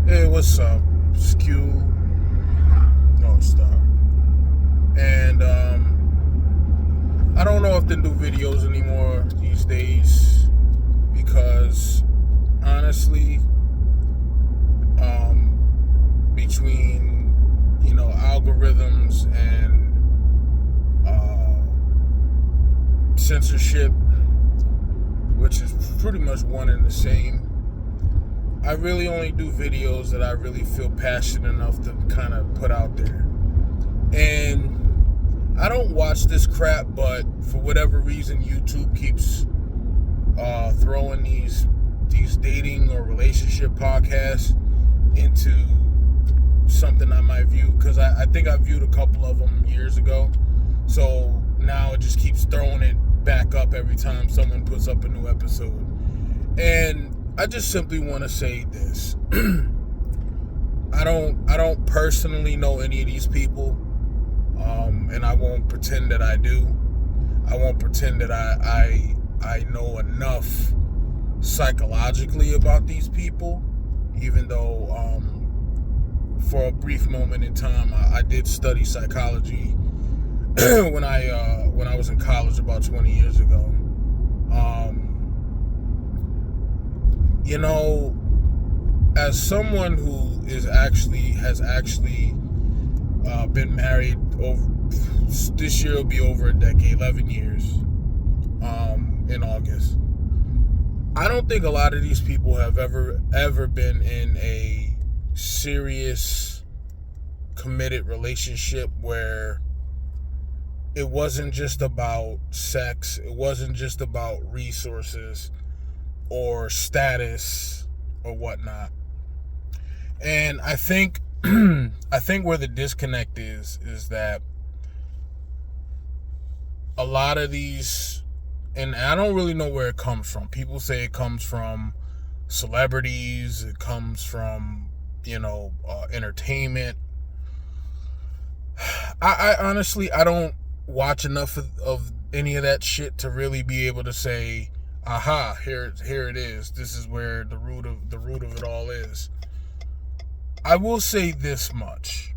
Hey, what's up? Skew. No, stop. And I don't know if they do videos anymore these days because honestly, between algorithms and censorship, which is pretty much one and the same. I really only do videos that I really feel passionate enough to kind of put out there. And I don't watch this crap, but for whatever reason, YouTube keeps throwing these dating or relationship podcasts into something I might view, because I think I viewed a couple of them years ago. So now it just keeps throwing it back up every time someone puts up a new episode. And I just simply want to say this. I don't personally know any of these people, and I won't pretend that I do. I won't pretend that I know enough psychologically about these people, even though for a brief moment in time I did study psychology when I was in college about 20 years ago. As someone who has actually been married this year will be over a decade, 11 years, in August. I don't think a lot of these people have ever been in a serious, committed relationship where it wasn't just about sex, it wasn't just about resources or status or whatnot. And I think where the disconnect is that a lot of these, and I don't really know where it comes from. People say it comes from celebrities, it comes from entertainment. I honestly, I don't watch enough of any of that shit to really be able to say, aha, here it is. This is where the root of it all is. I will say this much.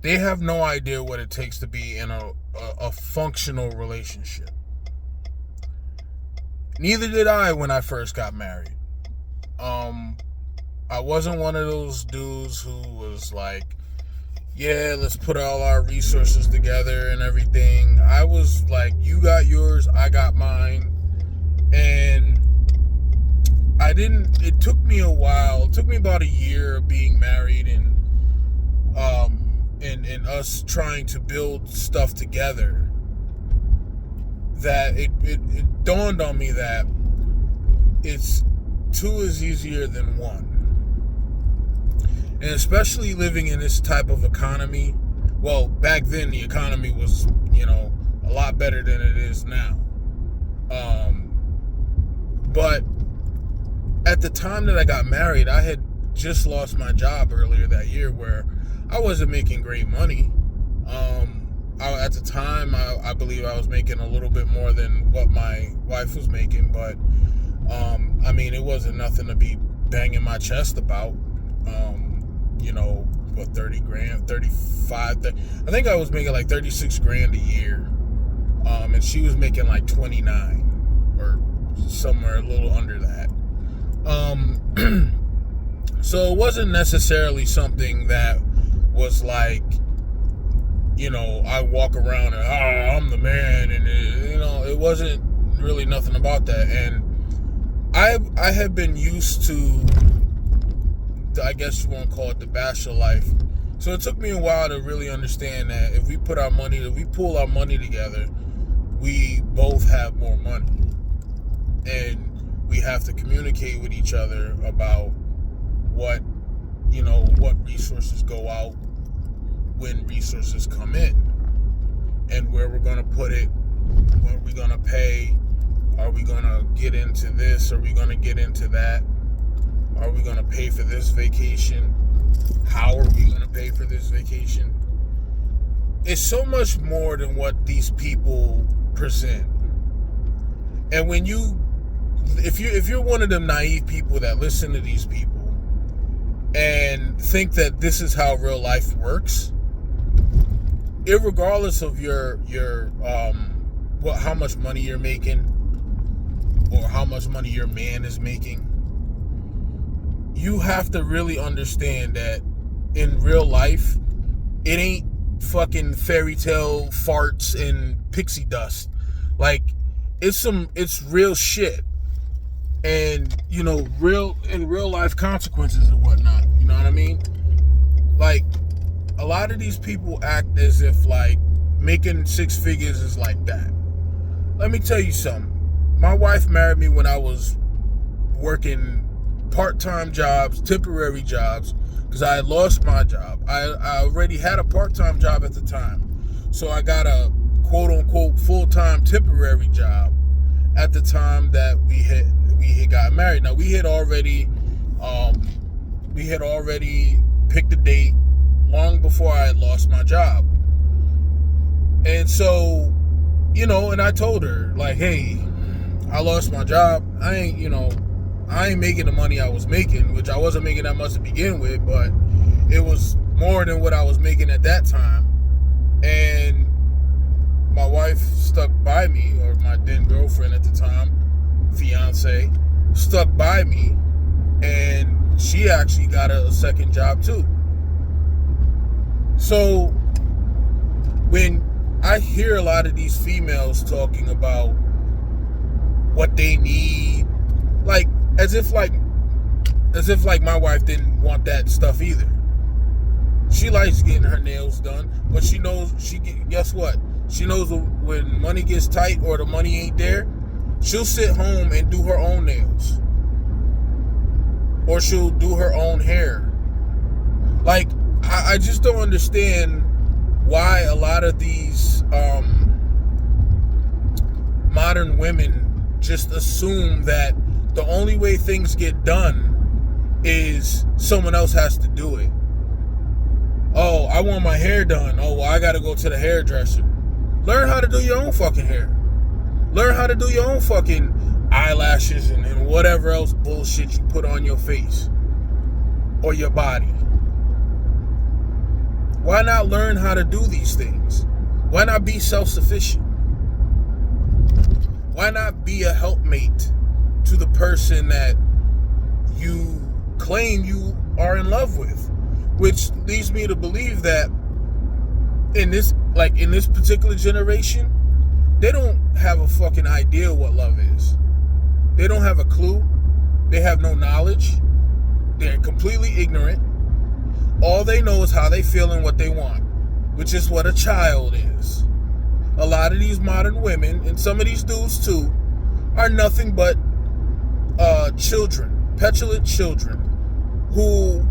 They have no idea what it takes to be in a functional relationship. Neither did I when I first got married. I wasn't one of those dudes who was like, yeah, let's put all our resources together and everything. I was like, you got yours, I got mine. And it took me a while. It took me about a year of being married and us trying to build stuff together, that it dawned on me that two is easier than one. And especially living in this type of economy. Well, back then the economy was, a lot better than it is now. But at the time that I got married, I had just lost my job earlier that year, where I wasn't making great money. At the time, I believe I was making a little bit more than what my wife was making, but it wasn't nothing to be banging my chest about. 30 grand, 35, I think I was making like 36 grand a year. And she was making like 29 or somewhere a little under that. So it wasn't necessarily something that was like, I walk around and, I'm the man, and it wasn't really nothing about that. And I have been used to, I guess you want to call it, the bachelor life. So it took me a while to really understand that if we pull our money together, we both have more money. And we have to communicate with each other about what resources go out when resources come in, and where we're going to put it, what are we going to pay, are we going to get into this, are we going to get into that, are we going to pay for this vacation, how are we going to pay for this vacation. It's so much more than what these people present. And if you're one of them naive people that listen to these people and think that this is how real life works, irregardless of your how much money you're making or how much money your man is making, you have to really understand that in real life, it ain't fucking fairy tale farts and pixie dust. Like, it's real shit. And, you know, real life consequences and whatnot. You know what I mean? Like, a lot of these people act as if, like, making six figures is like that. Let me tell you something. My wife married me when I was working part-time jobs, temporary jobs, because I had lost my job. I already had a part-time job at the time. So I got a quote-unquote full-time temporary job at the time that we had got married. Now, we had already picked a date long before I had lost my job. And so, you know, and I told her, like, hey, I lost my job. I ain't making the money I was making, which I wasn't making that much to begin with, but it was more than what I was making at that time. And my wife stuck by me, or my then girlfriend at the time, fiance, stuck by me, and she actually got a second job too. So when I hear a lot of these females talking about what they need, like as if my wife didn't want that stuff either. She likes getting her nails done, but she knows guess what? She knows when money gets tight or the money ain't there, she'll sit home and do her own nails. Or she'll do her own hair. Like, I just don't understand why a lot of these modern women just assume that the only way things get done is someone else has to do it. Oh, I want my hair done. Oh, well, I gotta go to the hairdresser. Learn how to do your own fucking hair. Learn how to do your own fucking eyelashes and whatever else bullshit you put on your face or your body. Why not learn how to do these things? Why not be self-sufficient? Why not be a helpmate to the person that you claim you are in love with? Which leads me to believe that in this particular generation, they don't have a fucking idea what love is. They don't have a clue. They have no knowledge. They're completely ignorant. All they know is how they feel and what they want, which is what a child is. A lot of these modern women, and some of these dudes too, are nothing but children, petulant children, who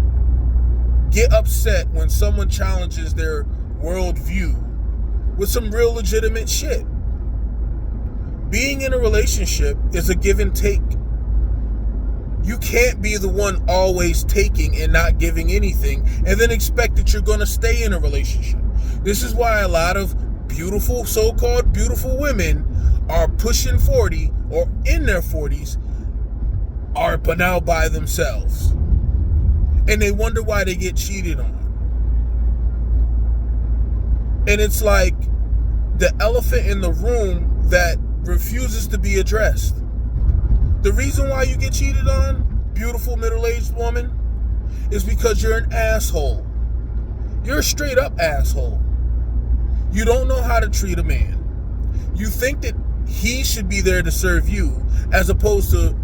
get upset when someone challenges their worldview with some real legitimate shit. Being in a relationship is a give and take. You can't be the one always taking and not giving anything and then expect that you're going to stay in a relationship. This is why a lot of beautiful, so-called beautiful women are pushing 40 or in their 40s are but now by themselves. And they wonder why they get cheated on. And it's like the elephant in the room that refuses to be addressed. The reason why you get cheated on, beautiful middle-aged woman, is because you're an asshole. You're a straight up asshole. You don't know how to treat a man. You think that he should be there to serve you as opposed to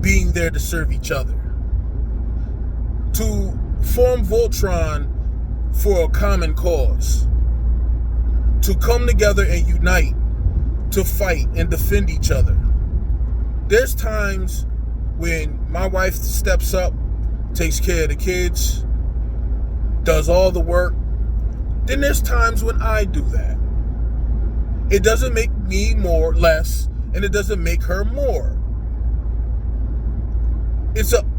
being there to serve each other. To form Voltron for a common cause. To come together and unite, to fight and defend each other. There's times when my wife steps up, takes care of the kids, does all the work. Then there's times when I do that. It doesn't make me more, less, and it doesn't make her more.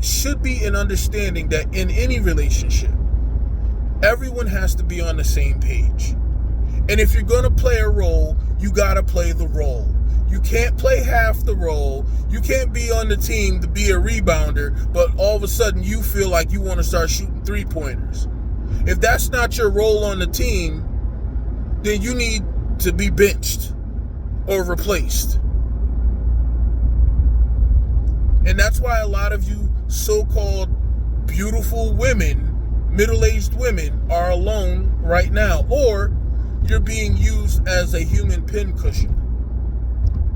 Should be an understanding that in any relationship, everyone has to be on the same page. And if you're going to play a role, you got to play the role. You can't play half the role. You can't be on the team to be a rebounder, but all of a sudden you feel like you want to start shooting 3-pointers. If that's not your role on the team, then you need to be benched or replaced. And that's why a lot of you so-called beautiful women, middle-aged women, are alone right now. Or you're being used as a human pincushion.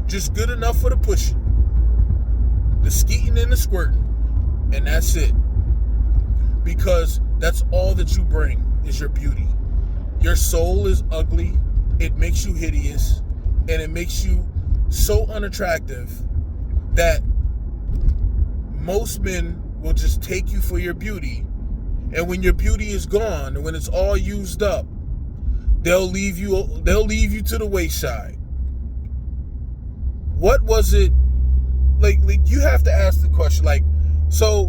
Just good enough for the pushing, the skeeting and the squirting, and that's it. Because that's all that you bring is your beauty. Your soul is ugly. It makes you hideous, and it makes you so unattractive that most men will just take you for your beauty. And when your beauty is gone, and when it's all used up, they'll leave you to the wayside. What was it like you have to ask the question, like, so